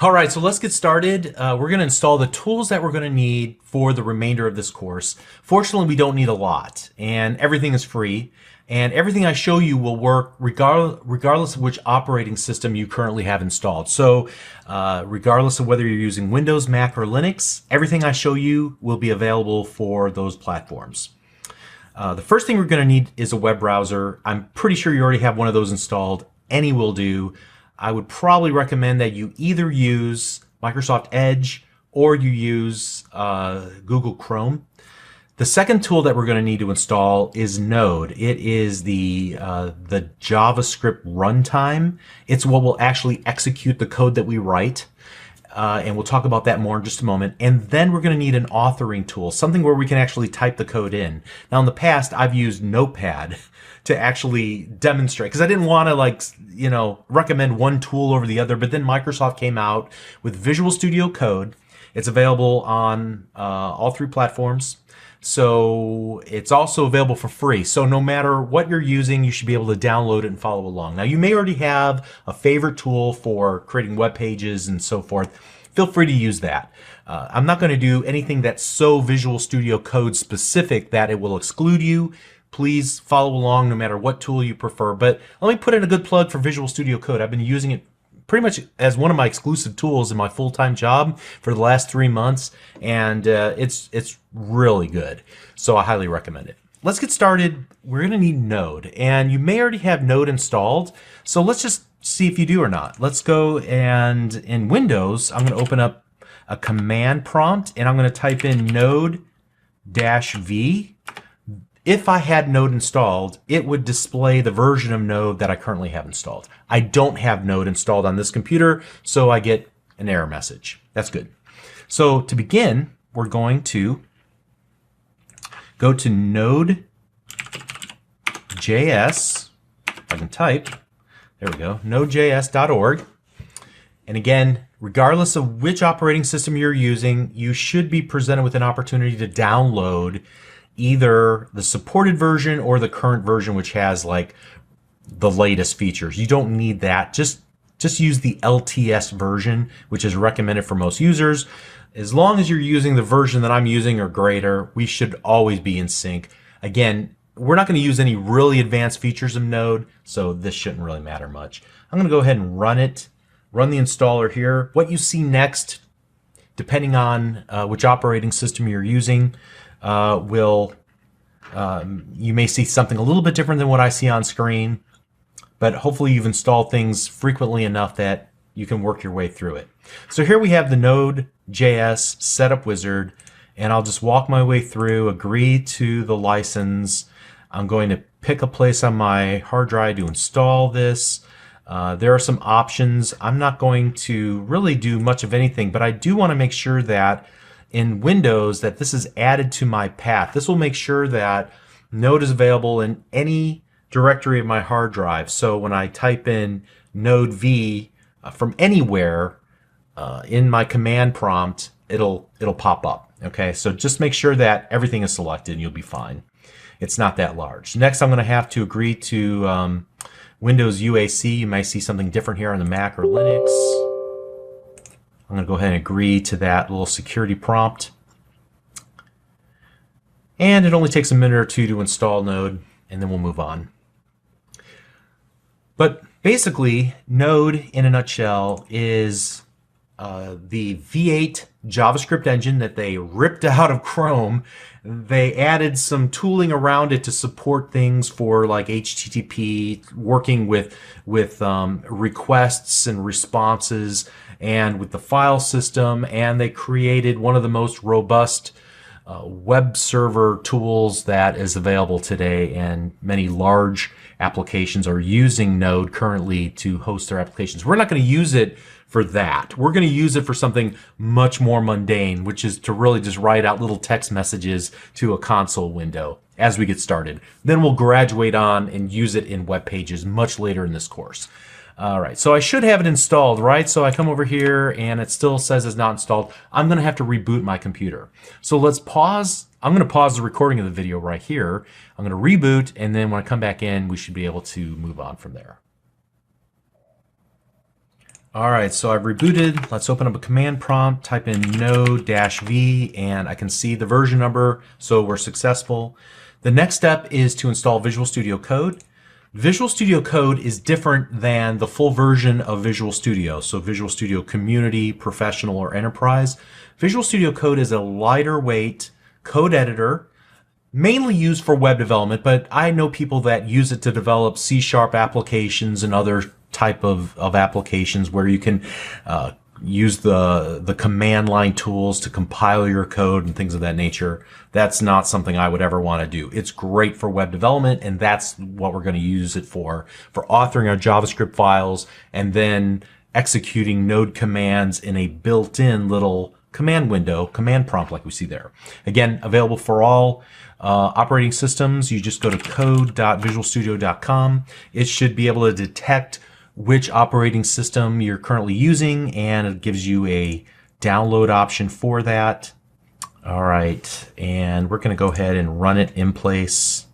All right, so let's get started. We're going to install the tools that we're going to need for the remainder of this course. Fortunately, we don't need a lot, and everything is free. And everything I show you will work regardless of which operating system you currently have installed. So regardless of whether you're using Windows, Mac, or Linux, everything I show you will be available for those platforms. The first thing we're going to need is a web browser. I'm pretty sure you already have one of those installed. Any will do. I would probably recommend that you either use Microsoft Edge or you use Google Chrome. The second tool that we're going to need to install is Node. It is the JavaScript runtime. It's what will actually execute the code that we write. And we'll talk about that more in just a moment. And then we're going to need an authoring tool, something where we can actually type the code in. Now, in the past, I've used Notepad to actually demonstrate, because I didn't want to recommend one tool over the other. But then Microsoft came out with Visual Studio Code. It's available on all three platforms. So it's also available for free. So no matter what you're using, you should be able to download it and follow along. Now, you may already have a favorite tool for creating web pages and so forth. Feel free to use that. I'm not going to do anything that's so Visual Studio Code specific that it will exclude you. Please follow along no matter what tool you prefer. But let me put in a good plug for Visual Studio Code. I've been using it pretty much as one of my exclusive tools in my full-time job for the last 3 months, and it's really good. So I highly recommend it. Let's get started. We're going to need Node, and you may already have Node installed. So let's just see if you do or not. Let's go, and in Windows, I'm going to open up a command prompt, and I'm going to type in node-v. If I had Node installed, it would display the version of Node that I currently have installed. I don't have Node installed on this computer, so I get an error message. That's good. So to begin, we're going to go to Node.js. If I can type, there we go, nodejs.org. And again, regardless of which operating system you're using, you should be presented with an opportunity to download either the supported version or the current version, which has like the latest features. You don't need that. Just use the LTS version, which is recommended for most users. As long as you're using the version that I'm using or greater, we should always be in sync. Again, we're not going to use any really advanced features of Node, so this shouldn't really matter much. I'm going to go ahead and run it, run the installer here. What you see next, depending on which operating system you're using, you may see something a little bit different than what I see on screen, but hopefully you've installed things frequently enough that you can work your way through it. So here we have the Node.js setup wizard, and I'll just walk my way through, agree to the license. I'm going to pick a place on my hard drive to install this. There are some options. I'm not going to really do much of anything, but I do want to make sure that in Windows that this is added to my path. This will make sure that Node is available in any directory of my hard drive. So when I type in node v from anywhere in my command prompt, it'll pop up. Okay, so just make sure that everything is selected and you'll be fine. It's not that large. Next, I'm going to have to agree to Windows UAC. You might see something different here on the Mac or Linux. I'm going to go ahead and agree to that little security prompt. And it only takes a minute or two to install Node, and then we'll move on. But basically, Node, in a nutshell, is the V8 JavaScript engine that they ripped out of Chrome. They added some tooling around it to support things for like HTTP, working with requests and responses, and with the file system, and they created one of the most robust web server tools that is available today, and many large applications are using Node currently to host their applications. We're not going to use it for that. We're going to use it for something much more mundane, which is to really just write out little text messages to a console window as we get started. Then we'll graduate on and use it in web pages much later in this course. All right, so I should have it installed, right? So I come over here and it still says it's not installed. I'm going to have to reboot my computer. So let's pause. I'm going to pause the recording of the video right here. I'm going to reboot, and then when I come back in, we should be able to move on from there. All right, so I've rebooted. Let's open up a command prompt, type in node-v, and I can see the version number, so we're successful. The next step is to install Visual Studio Code. Visual Studio Code is different than the full version of Visual Studio, so Visual Studio Community, Professional, or Enterprise. Visual Studio Code is a lighter weight code editor, mainly used for web development, but I know people that use it to develop C# applications and other type of applications where you can use the command line tools to compile your code and things of that nature. That's not something I would ever want to do. It's great for web development, and that's what we're going to use it for authoring our JavaScript files and then executing node commands in a built-in little command window, command prompt like we see there. Again, available for all operating systems. You just go to code.visualstudio.com. It should be able to detect which operating system you're currently using, and it gives you a download option for that. All right, and we're going to go ahead and run it in place.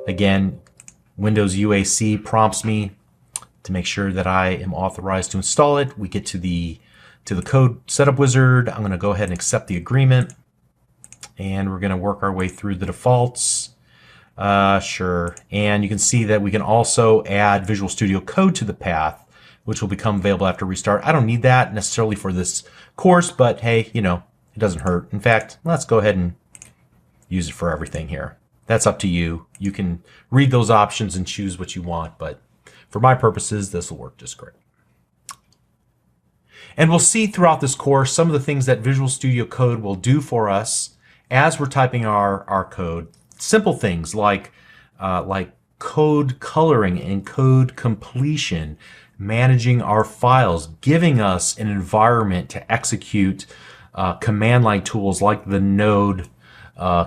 Again, Windows UAC prompts me to make sure that I am authorized to install it. We get to the code setup wizard. I'm going to go ahead and accept the agreement, and we're going to work our way through the defaults. Sure. And you can see that we can also add Visual Studio Code to the path, which will become available after restart. I don't need that necessarily for this course, but hey, you know, it doesn't hurt. In fact, let's go ahead and use it for everything here. That's up to you. You can read those options and choose what you want, but for my purposes, this will work just great. And we'll see throughout this course some of the things that Visual Studio Code will do for us as we're typing our code. Simple things like code coloring and code completion, managing our files, giving us an environment to execute command line tools like the node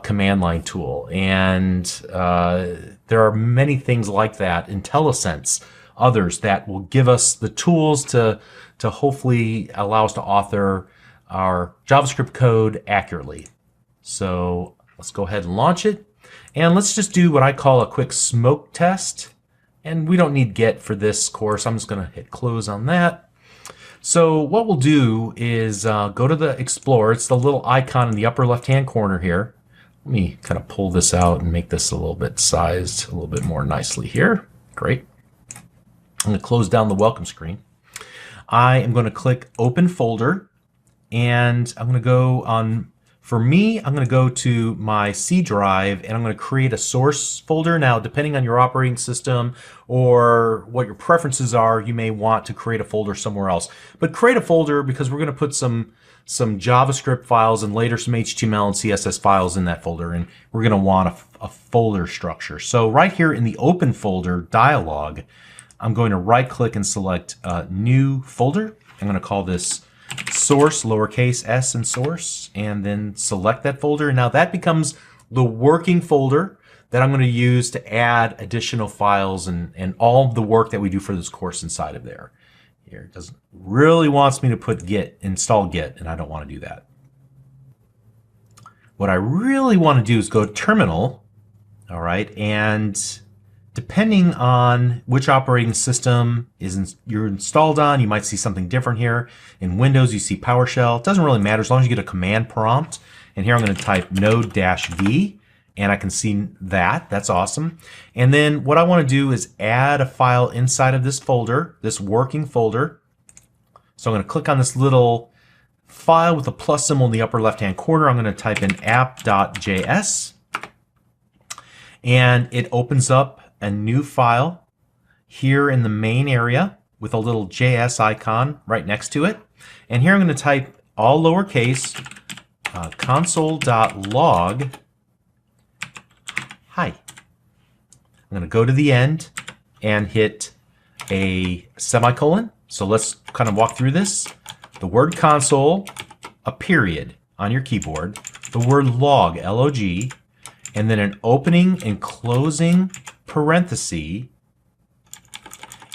command line tool. And there are many things like that, IntelliSense, others that will give us the tools to hopefully allow us to author our JavaScript code accurately. So let's go ahead and launch it. And let's just do what I call a quick smoke test. And we don't need Git for this course. I'm just going to hit close on that. So what we'll do is go to the Explorer. It's the little icon in the upper left-hand corner here. Let me kind of pull this out and make this a little bit sized a little bit more nicely here. Great. I'm going to close down the welcome screen. I am going to click Open Folder, and I'm going to go on. For me, I'm going to go to my C drive, and I'm going to create a source folder. Now, depending on your operating system or what your preferences are, you may want to create a folder somewhere else. But create a folder because we're going to put some JavaScript files and later some HTML and CSS files in that folder, and we're going to want a folder structure. So right here in the Open Folder dialog, I'm going to right-click and select New Folder. I'm going to call this source, lowercase s and source, and then select that folder. Now that becomes the working folder that I'm going to use to add additional files and all the work that we do for this course inside of there. Here, it doesn't really wants me to put Git, install Git, and I don't want to do that. What I really want to do is go to Terminal, all right, and depending on which operating system you're installed on, you might see something different here. In Windows, you see PowerShell. It doesn't really matter as long as you get a command prompt. And here I'm going to type node-v, and I can see that. That's awesome. And then what I want to do is add a file inside of this folder, this working folder. So I'm going to click on this little file with a plus symbol in the upper left-hand corner. I'm going to type in app.js, and it opens up a new file here in the main area with a little JS icon right next to it. And here I'm going to type all lowercase console.log hi. I'm going to go to the end and hit a semicolon. So let's kind of walk through this. The word console, a period on your keyboard, the word log, L-O-G, and then an opening and closing parenthesis.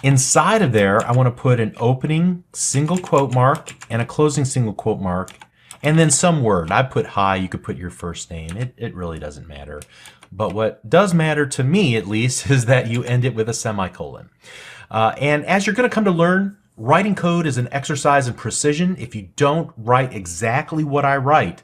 Inside of there, I want to put an opening single quote mark and a closing single quote mark, and then some word. I put hi, you could put your first name. It really doesn't matter. But what does matter to me, at least, is that you end it with a semicolon. And as you're going to come to learn, writing code is an exercise in precision. If you don't write exactly what I write,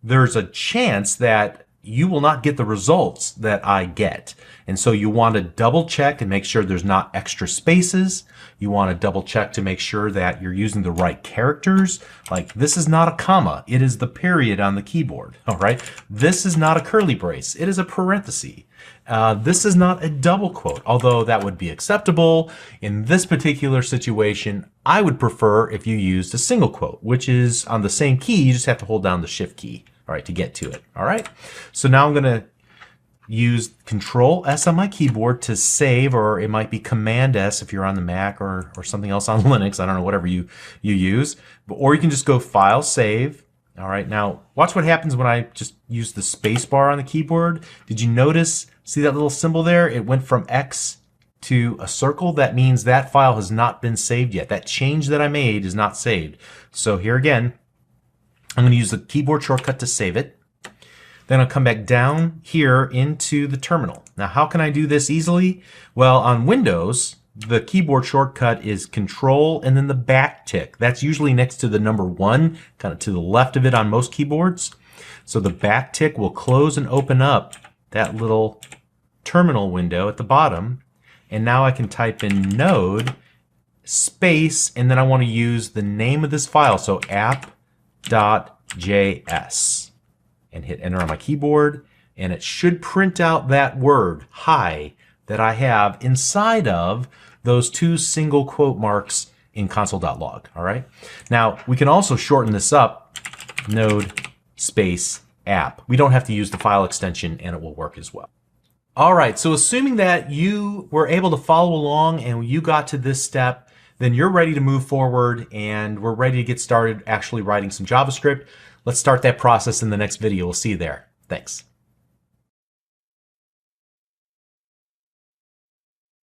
there's a chance that you will not get the results that I get. And so you want to double check and make sure there's not extra spaces. You want to double check to make sure that you're using the right characters. Like, this is not a comma, it is the period on the keyboard. All right. This is not a curly brace, it is a parenthesis. This is not a double quote, although that would be acceptable. In this particular situation, I would prefer if you used a single quote, which is on the same key. You just have to hold down the shift key, all right, to get to it. All right. So now I'm going to use Control S on my keyboard to save, or it might be Command S if you're on the Mac or something else on Linux. I don't know, whatever you use. Or you can just go File, Save. All right, now watch what happens when I just use the space bar on the keyboard. Did you notice, see that little symbol there? It went from X to a circle. That means that file has not been saved yet. That change that I made is not saved. So here again, I'm going to use the keyboard shortcut to save it. Then I'll come back down here into the terminal. Now, how can I do this easily? Well, on Windows, the keyboard shortcut is Control and then the back tick. That's usually next to the number 1, kind of to the left of it on most keyboards. So the back tick will close and open up that little terminal window at the bottom. And now I can type in node space, and then I want to use the name of this file, so app.js, and hit enter on my keyboard, and it should print out that word, hi, that I have inside of those 2 single quote marks in console.log. All right. Now we can also shorten this up, node space app. We don't have to use the file extension, and it will work as well. All right. So assuming that you were able to follow along and you got to this step, then you're ready to move forward, and we're ready to get started actually writing some JavaScript. Let's start that process in the next video. We'll see you there. Thanks.